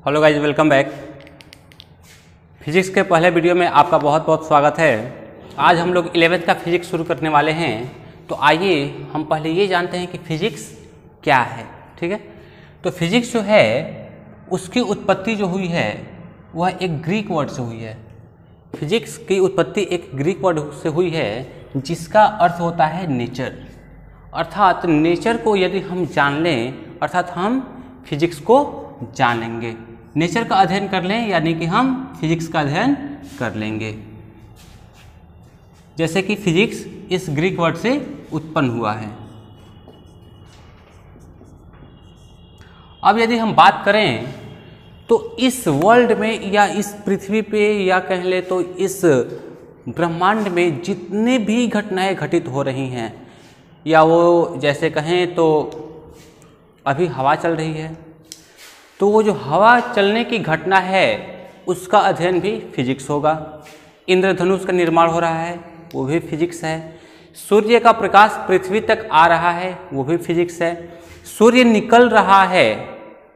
Hello guys, welcome back. Physics के पहले video में आपका बहुत बहुत स्वागत है। आज हम लोग 11th का फिजिक्स शुरू करने वाले हैं। तो आइए हम पहले ये जानते हैं कि फिजिक्स क्या है। ठीक है, तो फिजिक्स जो है उसकी उत्पत्ति जो हुई है वह एक ग्रीक वर्ड से हुई है। फिजिक्स की उत्पत्ति एक ग्रीक वर्ड से हुई है जिसका अर्थ होता है नेचर। अर्थात नेचर को यदि हम जान लें अर्थात हम फिजिक्स को जान लेंगे। नेचर का अध्ययन कर लें यानी कि हम फिजिक्स का अध्ययन कर लेंगे। जैसे कि फिजिक्स इस ग्रीक वर्ड से उत्पन्न हुआ है। अब यदि हम बात करें तो इस वर्ल्ड में या इस पृथ्वी पे या कह ले तो इस ब्रह्मांड में जितने भी घटनाएं घटित हो रही हैं या वो जैसे कहें तो अभी हवा चल रही है तो वो जो हवा चलने की घटना है उसका अध्ययन भी फिजिक्स होगा। इंद्रधनुष का निर्माण हो रहा है वो भी फिजिक्स है। सूर्य का प्रकाश पृथ्वी तक आ रहा है वो भी फिजिक्स है। सूर्य निकल रहा है,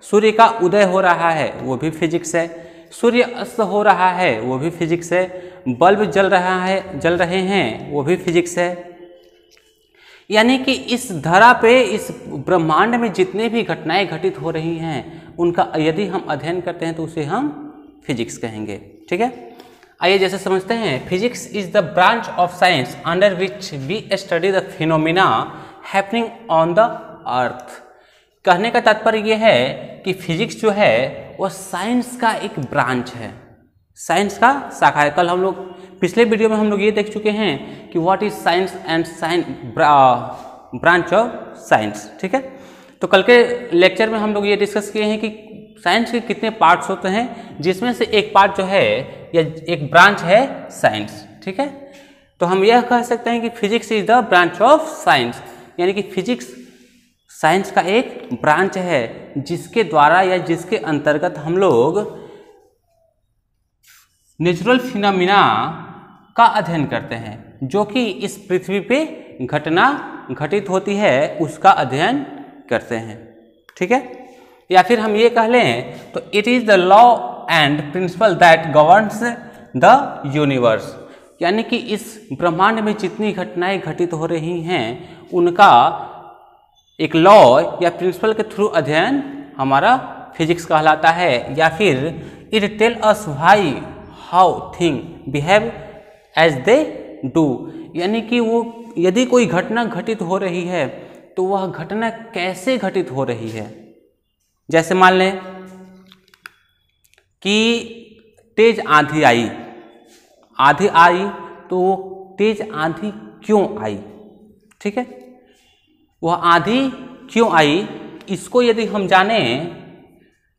सूर्य का उदय हो रहा है वो भी फिजिक्स है। सूर्य अस्त हो रहा है वो भी फिजिक्स है। बल्ब जल रहे हैं वो भी फिजिक्स है। यानी कि इस धरा पे इस ब्रह्मांड में जितने भी घटनाएं घटित हो रही हैं उनका यदि हम अध्ययन करते हैं तो उसे हम फिजिक्स कहेंगे। ठीक है, आइए जैसे समझते हैं। Physics is the branch of science under which we study the phenomena happening on the earth. कहने का तात्पर्य यह है कि फिजिक्स जो है वह साइंस का एक ब्रांच है, साइंस का शाखा है। कल हम लोग पिछले वीडियो में हम लोग ये देख चुके हैं कि what is science and branch of science. ठीक है, तो कल के लेक्चर में हम लोग ये डिस्कस किए हैं कि साइंस के कितने पार्ट्स होते हैं जिसमें से एक पार्ट जो है या एक ब्रांच है साइंस। ठीक है, तो हम यह कह सकते हैं कि physics is the branch of science, यानी कि फिजिक्स साइंस का एक ब्रांच है जिसके द्वारा या जिसके अंतर्गत हम लोग नेचुरल फिनोमिना का अध्ययन करते हैं जो कि इस पृथ्वी पे घटना घटित होती है उसका अध्ययन करते हैं। ठीक है, या फिर हम ये कह लें तो it is the law and principal that governs the universe, यानी कि इस ब्रह्मांड में जितनी घटनाएं घटित हो रही हैं उनका एक लॉ या प्रिंसिपल के थ्रू अध्ययन हमारा फिजिक्स कहलाता है। या फिर it tell us why how thing behave as they do, यानी कि वो यदि कोई घटना घटित हो रही है तो वह घटना कैसे घटित हो रही है। जैसे मान लें कि तेज आंधी आई तो वो तेज आंधी क्यों आई। ठीक है, वह आंधी क्यों आई इसको यदि हम जाने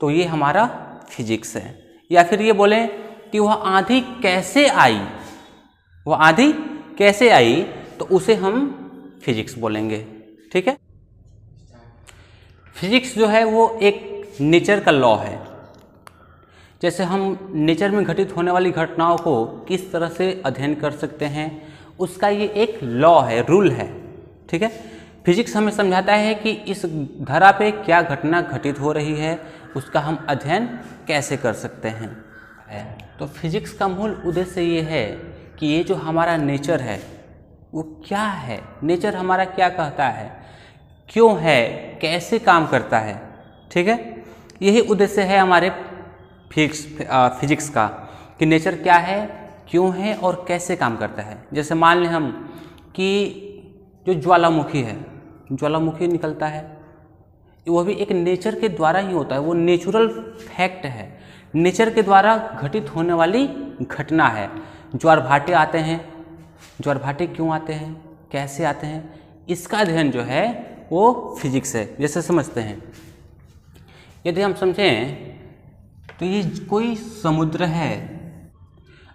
तो ये हमारा फिजिक्स है। या फिर ये बोलें कि वह आंधी कैसे आई, वह आंधी कैसे आई तो उसे हम फिजिक्स बोलेंगे। ठीक है, फिजिक्स जो है वो एक नेचर का लॉ है। जैसे हम नेचर में घटित होने वाली घटनाओं को किस तरह से अध्ययन कर सकते हैं उसका ये एक लॉ है, रूल है। ठीक है, फिजिक्स हमें समझाता है कि इस धरा पे क्या घटना घटित हो रही है उसका हम अध्ययन कैसे कर सकते हैं। तो फिजिक्स का मूल उद्देश्य ये है कि ये जो हमारा नेचर है वो क्या है, नेचर हमारा क्या कहता है, क्यों है, कैसे काम करता है। ठीक है, यही उद्देश्य है हमारे फिजिक्स का कि नेचर क्या है, क्यों है और कैसे काम करता है। जैसे मान लें हम कि जो ज्वालामुखी है, ज्वालामुखी निकलता है वो भी एक नेचर के द्वारा ही होता है, वो नेचुरल फैक्ट है, नेचर के द्वारा घटित होने वाली घटना है। ज्वार भाटे आते हैं, ज्वार भाटे क्यों आते हैं, कैसे आते हैं, इसका अध्ययन जो है वो फिजिक्स है। जैसे समझते हैं, यदि हम समझें तो ये कोई समुद्र है।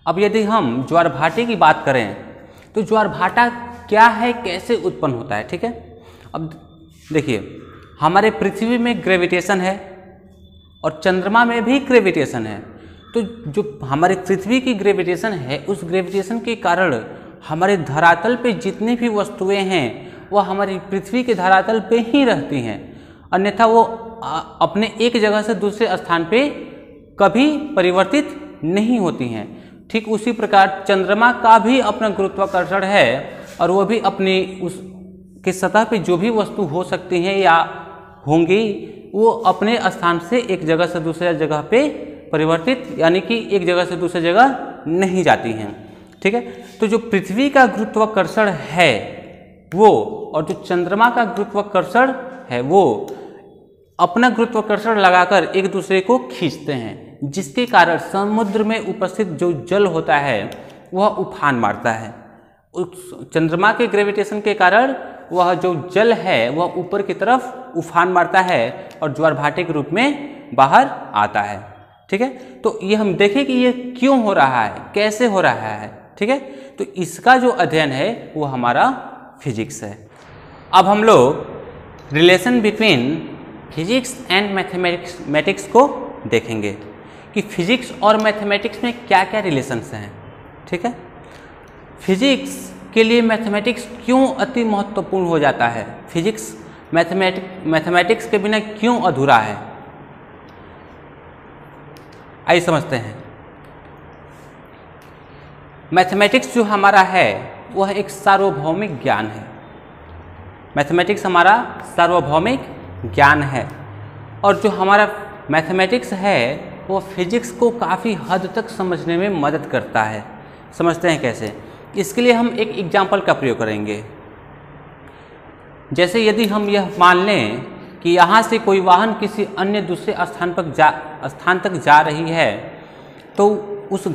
अब यदि हम ज्वार भाटे की बात करें तो ज्वार भाटा क्या है, कैसे उत्पन्न होता है। ठीक है, अब देखिए हमारे पृथ्वी में ग्रेविटेशन है और चंद्रमा में भी ग्रेविटेशन है। तो जो हमारे पृथ्वी की ग्रेविटेशन है उस ग्रेविटेशन के कारण हमारे धरातल पे जितनी भी वस्तुएं हैं वह हमारी पृथ्वी के धरातल पे ही रहती हैं, अन्यथा वो अपने एक जगह से दूसरे स्थान पे कभी परिवर्तित नहीं होती हैं। ठीक उसी प्रकार चंद्रमा का भी अपना गुरुत्वाकर्षण है और वो भी अपनी उस की सतह पे जो भी वस्तु हो सकती हैं या होंगी वो अपने स्थान से एक जगह से दूसरे जगह पे परिवर्तित यानी कि एक जगह से दूसरी जगह नहीं जाती हैं। ठीक है, तो जो पृथ्वी का गुरुत्वाकर्षण है वो और जो चंद्रमा का गुरुत्वाकर्षण है वो अपना गुरुत्वाकर्षण लगाकर एक दूसरे को खींचते हैं, जिसके कारण समुद्र में उपस्थित जो जल होता है वह उफान मारता है। उस चंद्रमा के ग्रेविटेशन के कारण वह जो जल है वह ऊपर की तरफ उफान मारता है और ज्वार भाटे के रूप में बाहर आता है। ठीक है, तो ये हम देखें कि ये क्यों हो रहा है, कैसे हो रहा है। ठीक है, तो इसका जो अध्ययन है वो हमारा फिजिक्स है। अब हम लोग relation between physics and mathematics को देखेंगे कि फिजिक्स और मैथमेटिक्स में क्या क्या रिलेशंस हैं। ठीक है, फिजिक्स के लिए मैथमेटिक्स क्यों अति महत्वपूर्ण हो जाता है, फिजिक्स मैथमेटिक्स के बिना क्यों अधूरा है, आइए समझते हैं। मैथमेटिक्स जो हमारा है वह एक सार्वभौमिक ज्ञान है। मैथमेटिक्स हमारा सार्वभौमिक ज्ञान है और जो हमारा मैथमेटिक्स है वो फिजिक्स को काफ़ी हद तक समझने में मदद करता है। समझते हैं कैसे, इसके लिए हम एक एग्जाम्पल का प्रयोग करेंगे। जैसे यदि हम यह मान लें कि यहाँ से कोई वाहन किसी अन्य दूसरे स्थान तक जा रही है, तो उस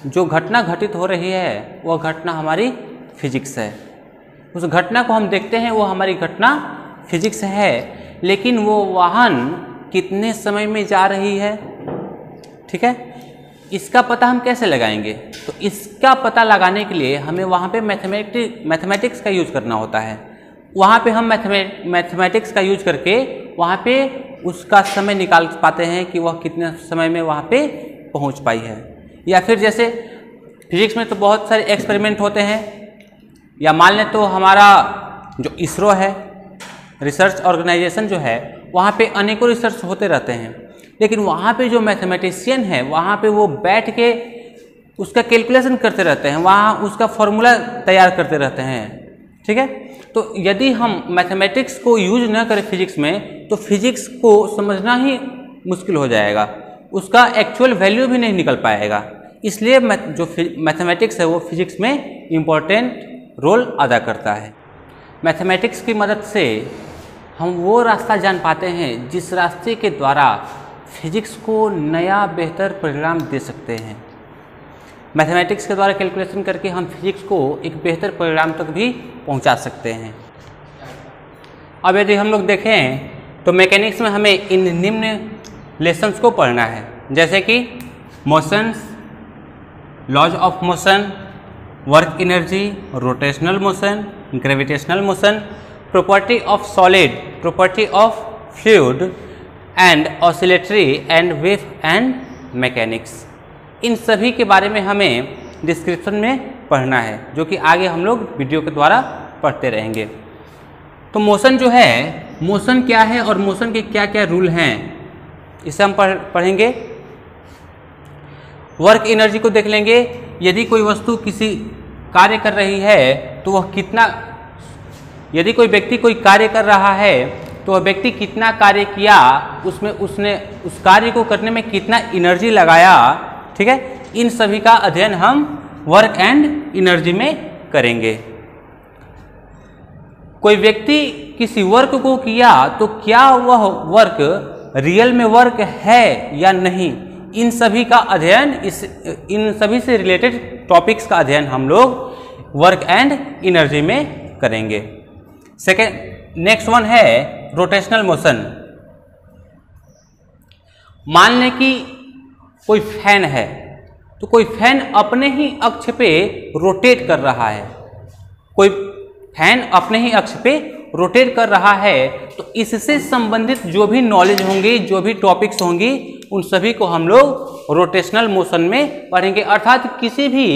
जो घटना घटित हो रही है वह घटना हमारी फिजिक्स है। उस घटना को हम देखते हैं वो हमारी घटना फिजिक्स है, लेकिन वो वाहन कितने समय में जा रही है, ठीक है, इसका पता हम कैसे लगाएंगे। तो इसका पता लगाने के लिए हमें वहाँ पे मैथमेटिक्स का यूज करना होता है। वहाँ पे हम मैथमेटिक्स का यूज करके वहाँ पे उसका समय निकाल पाते हैं कि वह कितने समय में वहाँ पे पहुँच पाई है। या फिर जैसे फिजिक्स में तो बहुत सारे एक्सपेरिमेंट होते हैं, या मान लें तो हमारा जो इसरो है, रिसर्च ऑर्गेनाइजेशन जो है, वहाँ पे अनेकों रिसर्च होते रहते हैं, लेकिन वहाँ पे जो मैथमेटिशियन है वहाँ पे वो बैठ के उसका कैलकुलेशन करते रहते हैं, वहाँ उसका फॉर्मूला तैयार करते रहते हैं। ठीक है, तो यदि हम मैथमेटिक्स को यूज न करें फिजिक्स में तो फिजिक्स को समझना ही मुश्किल हो जाएगा, उसका एक्चुअल वैल्यू भी नहीं निकल पाएगा। इसलिए जो मैथमेटिक्स है वो फिजिक्स में इम्पोर्टेंट रोल अदा करता है। मैथमेटिक्स की मदद से हम वो रास्ता जान पाते हैं जिस रास्ते के द्वारा फिजिक्स को नया बेहतर परिणाम दे सकते हैं। मैथमेटिक्स के द्वारा कैलकुलेशन करके हम फिजिक्स को एक बेहतर परिणाम तक भी पहुंचा सकते हैं। अब यदि हम लोग देखें तो मैकेनिक्स में हमें इन निम्न लेसन्स को पढ़ना है, जैसे कि motions, laws of motion, work energy, rotational motion, gravitational motion, property of solid, property of fluid and oscillatory and wave and mechanics. इन सभी के बारे में हमें डिस्क्रिप्शन में पढ़ना है, जो कि आगे हम लोग वीडियो के द्वारा पढ़ते रहेंगे। तो मोशन जो है, मोशन क्या है और मोशन के क्या क्या रूल हैं, इसे हम पढ़ेंगे। वर्क एनर्जी को देख लेंगे। यदि कोई वस्तु किसी कार्य कर रही है तो वह कितना, यदि कोई व्यक्ति कोई कार्य कर रहा है तो वह व्यक्ति कितना कार्य किया, उसमें उसने उस कार्य को करने में कितना एनर्जी लगाया। ठीक है, इन सभी का अध्ययन हम वर्क एंड एनर्जी में करेंगे। कोई व्यक्ति किसी वर्क को किया तो क्या वह वर्क रियल में वर्क है या नहीं, इन सभी का अध्ययन, इन सभी से रिलेटेड टॉपिक्स का अध्ययन हम लोग वर्क एंड एनर्जी में करेंगे। नेक्स्ट वन है रोटेशनल मोशन। मान लें कि कोई फैन है, तो कोई फैन अपने ही अक्ष पे रोटेट कर रहा है, कोई फैन अपने ही अक्ष पे रोटेट कर रहा है, तो इससे संबंधित जो भी नॉलेज होंगी, जो भी टॉपिक्स होंगी, उन सभी को हम लोग रोटेशनल मोशन में पढ़ेंगे। अर्थात किसी भी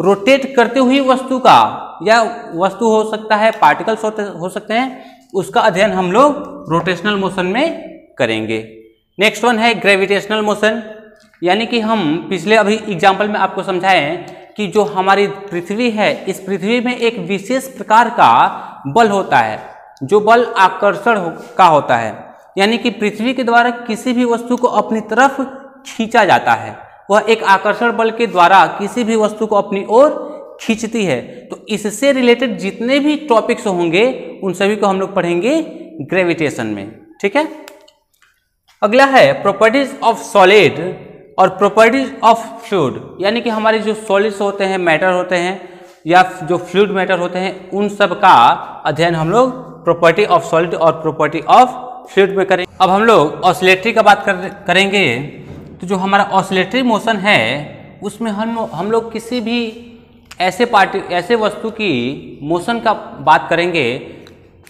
रोटेट करते हुई वस्तु का, या वस्तु हो सकता है, पार्टिकल्स हो सकते हैं, उसका अध्ययन हम लोग रोटेशनल मोशन में करेंगे। नेक्स्ट वन है ग्रेविटेशनल मोशन, यानी कि हम पिछले अभी एग्जाम्पल में आपको समझाएं कि जो हमारी पृथ्वी है, इस पृथ्वी में एक विशेष प्रकार का बल होता है, जो बल आकर्षण का होता है, यानी कि पृथ्वी के द्वारा किसी भी वस्तु को अपनी तरफ खींचा जाता है, वह एक आकर्षण बल के द्वारा किसी भी वस्तु को अपनी ओर खींचती है। तो इससे रिलेटेड जितने भी टॉपिक्स होंगे उन सभी को हम लोग पढ़ेंगे ग्रेविटेशन में, ठीक है। अगला है प्रॉपर्टीज ऑफ सॉलिड और प्रॉपर्टीज ऑफ फ्लूइड, यानी कि हमारे जो सॉलिड्स होते हैं, मैटर होते हैं या जो फ्लूइड मैटर होते हैं, उन सब का अध्ययन हम लोग प्रॉपर्टी ऑफ सॉलिड और प्रॉपर्टी ऑफ फ्लूइड में करेंगे। अब हम लोग ऑसिलेटरी का बात करेंगे। तो जो हमारा ऑसिलेटरी मोशन है उसमें हम लोग किसी भी ऐसे वस्तु की मोशन का बात करेंगे,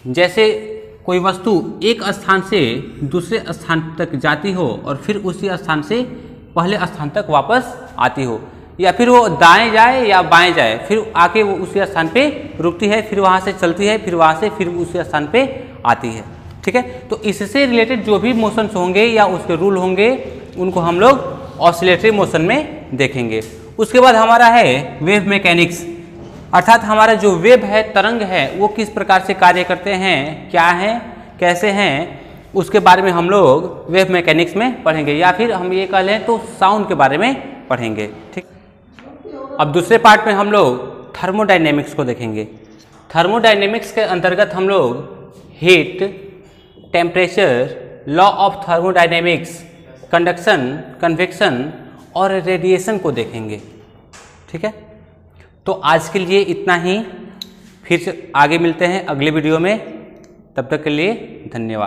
जैसे कोई वस्तु एक स्थान से दूसरे स्थान तक जाती हो और फिर उसी स्थान से पहले स्थान तक वापस आती हो, या फिर वो दाएं जाए या बाएं जाए, फिर आके वो उसी स्थान पे रुकती है, फिर वहाँ से चलती है, फिर वहाँ से फिर उसी स्थान पे आती है, ठीक है। तो इससे रिलेटेड जो भी मोशंस होंगे या उसके रूल होंगे उनको हम लोग ऑसिलेटरी मोशन में देखेंगे। उसके बाद हमारा है वेव मैकेनिक्स, अर्थात हमारा जो वेव है, तरंग है, वो किस प्रकार से कार्य करते हैं, क्या है, कैसे हैं, उसके बारे में हम लोग वेव मैकेनिक्स में पढ़ेंगे, या फिर हम ये कह लें तो साउंड के बारे में पढ़ेंगे, ठीक। अब दूसरे पार्ट में हम लोग थर्मोडायनेमिक्स को देखेंगे। थर्मोडायनेमिक्स के अंतर्गत हम लोग heat, temperature, law of thermodynamics, conduction, convection और रेडिएशन को देखेंगे, ठीक है। तो आज के लिए इतना ही, फिर से आगे मिलते हैं अगले वीडियो में, तब तक के लिए धन्यवाद।